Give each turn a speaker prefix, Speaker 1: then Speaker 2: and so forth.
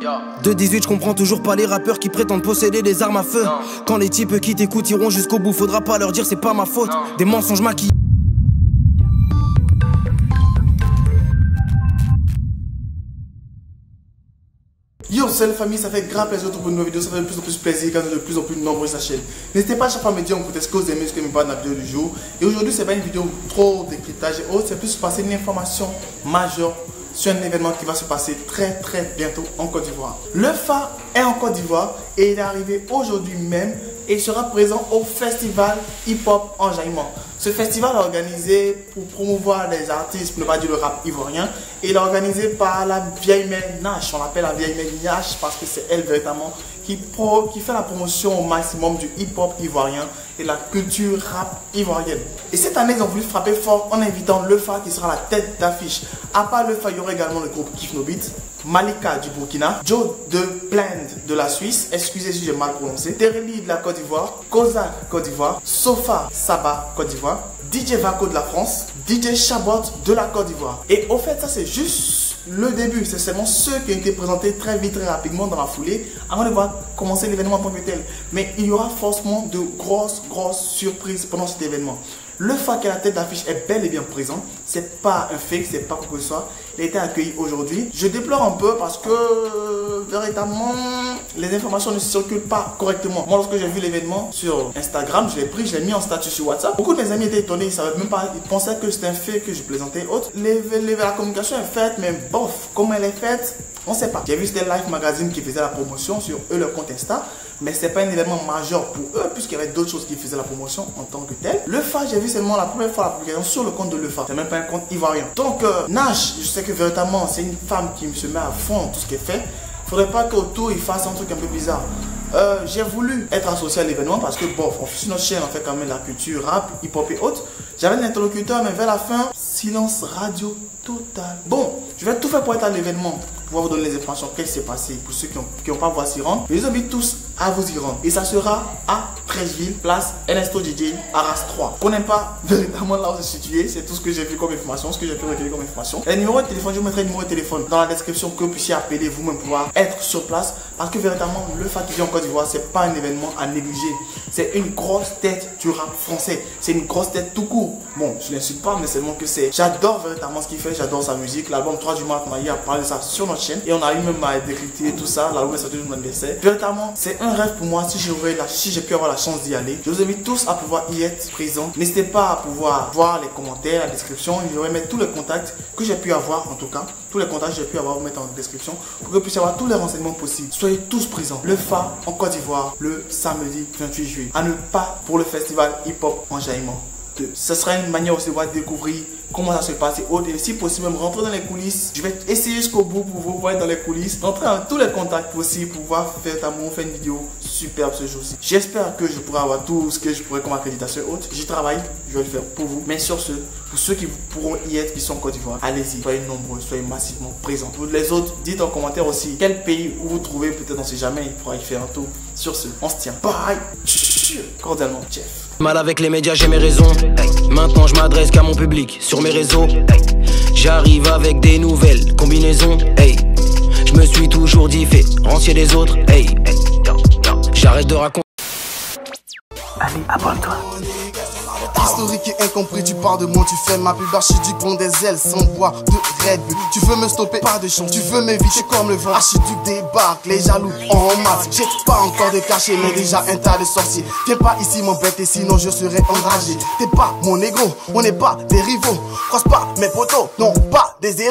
Speaker 1: De 18, je comprends toujours pas les rappeurs qui prétendent posséder des armes à feu. Quand les types qui t'écoutent iront jusqu'au bout, faudra pas leur dire c'est pas ma faute. Des mensonges maquillés.
Speaker 2: Yo, salut la famille, ça fait grand plaisir de trouver une nouvelle vidéo, ça fait de plus en plus plaisir quand on est de plus en plus nombreux sur la chaîne. N'hésitez pas à chaque fois à me dire ce que vous aimez, ce que vous n'aimez pas dans la vidéo du jour. Et aujourd'hui, c'est pas une vidéo trop décryptage et autres, c'est plus passer une information majeure sur un événement qui va se passer très bientôt en Côte d'Ivoire. Le Fa est en Côte d'Ivoire et il est arrivé aujourd'hui même et il sera présent au festival hip-hop Enjaillement. Ce festival est organisé pour promouvoir les artistes, pour ne pas dire le rap ivoirien, et il est organisé par la vieille mère Nash. On l'appelle la vieille mère Nash parce que c'est elle véritablement qui fait la promotion au maximum du hip-hop ivoirien et de la culture rap ivoirienne. Et cette année, ils ont voulu frapper fort en invitant Le Fa qui sera la tête d'affiche. À part Le Fa, il y aura également le groupe Kif No Beat, Malika du Burkina, Joe de Blend de la Suisse, excusez si j'ai mal prononcé, Tereli de la Côte d'Ivoire, Kozak Côte d'Ivoire, Sofa Saba Côte d'Ivoire, DJ Vaco de la France, DJ Chabot de la Côte d'Ivoire. Et au fait, ça c'est juste le début, c'est seulement ceux qui ont été présentés très vite, très rapidement dans la foulée, avant de voir commencer l'événement en tant que tel. Mais il y aura forcément de grosses surprises pendant cet événement. Le Fa qui est la tête d'affiche est bel et bien présent. C'est pas un fake, c'est pas quoi que ce soit. Il a été accueilli aujourd'hui. Je déplore un peu parce que véritablement les informations ne circulent pas correctement. Moi, lorsque j'ai vu l'événement sur Instagram, je l'ai pris, je l'ai mis en statut sur WhatsApp. Beaucoup de mes amis étaient étonnés, ils savaient même pas, ils pensaient que c'était un fake que je plaisantais autre. La communication est faite, mais bof, comment elle est faite, on ne sait pas. J'ai vu c'était Life Magazine qui faisait la promotion sur eux, leur compte Insta. Mais ce n'est pas un événement majeur pour eux, puisqu'il y avait d'autres choses qui faisaient la promotion en tant que tel. Le Fa, j'ai vu seulement la première fois la publication sur le compte de Le Fa. C'est même pas un compte ivoirien. Donc, Nash, je sais que véritablement, c'est une femme qui se met à fond dans tout ce qu'elle fait. Il ne faudrait pas qu'autour, il fasse un truc un peu bizarre. J'ai voulu être associé à l'événement parce que, bon, sur notre chaîne, on fait quand même la culture rap, hip-hop et autres. J'avais un interlocuteur, mais vers la fin, silence radio total. Bon, je vais tout faire pour être à l'événement, pour pouvoir vous donner les informations, qu'est-ce qui s'est passé, pour ceux qui n'ont pas voulu s'y rendre. Je les invite tous à vous y rendre. Et ça sera à Treichville, place Ernesto DJ, Arras 3. On n'aime pas véritablement là où c'est situé, c'est tout ce que j'ai vu comme information, ce que j'ai pu recueillir comme information. Les numéros de téléphone, je vous mettrai le numéro de téléphone dans la description que vous puissiez appeler vous-même pouvoir être sur place. Parce que véritablement, Le Fa qui vient en Côte d'Ivoire, c'est pas un événement à négliger. C'est une grosse tête du rap français. C'est une grosse tête tout court. Bon, je l'insulte pas, mais seulement que c'est. J'adore véritablement ce qu'il fait, j'adore sa musique. L'album 3 du mois, on a eu à parler de ça sur notre chaîne. Et on a eu même à décrypter tout ça. L'album est sorti de mon anniversaire. Véritablement, c'est un rêve pour moi si j'ai pu avoir la chance d'y aller. Je vous invite tous à pouvoir y être présents. N'hésitez pas à pouvoir voir les commentaires, la description. Je vais mettre tous les contacts que j'ai pu avoir, en tout cas. Tous les contacts que j'ai pu avoir, vous mettre en description pour que vous puissiez avoir tous les renseignements possibles. Soyez tous présents. Le Fa en Côte d'Ivoire le samedi 28 juillet. À ne pas pour le festival hip-hop Enjaillement 2. Ce sera une manière aussi de voir découvrir comment ça se passe et si possible même rentrer dans les coulisses. Je vais essayer jusqu'au bout pour vous voir dans les coulisses, rentrer dans tous les contacts possibles pour pouvoir faire une vidéo superbe ce jour-ci. J'espère que je pourrai avoir tout ce que je pourrais comme accréditation et autres. J'y travaille, je vais le faire pour vous. Mais sur ce, pour ceux qui pourront y être, qui sont en Côte d'Ivoire, allez-y, soyez nombreux, soyez massivement présents. Pour les autres, dites en commentaire aussi quel pays où vous trouvez, peut-être on sait jamais, il pourra y faire un tour. Sur ce, on se tient. Bye. Cordialement, Jeff.
Speaker 1: Mal avec les médias, j'ai mes raisons. Maintenant je m'adresse qu'à mon public sur mes réseaux. J'arrive avec des nouvelles combinaisons. Hey, je me suis toujours différencié des autres. Hey, j'arrête de raconter. Allez, abonne-toi.
Speaker 3: Historique et incompris, tu parles de moi, tu fais ma pub archiduc, bon des ailes sans bois de Red Bull. Tu veux me stopper, pas de chance, tu veux m'éviter comme le vent. Archiduc débarque, les jaloux en masse. J'ai pas encore de cachet, mais déjà un tas de sorciers. Viens pas ici m'embêter, sinon je serai enragé. T'es pas mon négro, on n'est pas des rivaux. Croise pas mes potos, non pas des héros.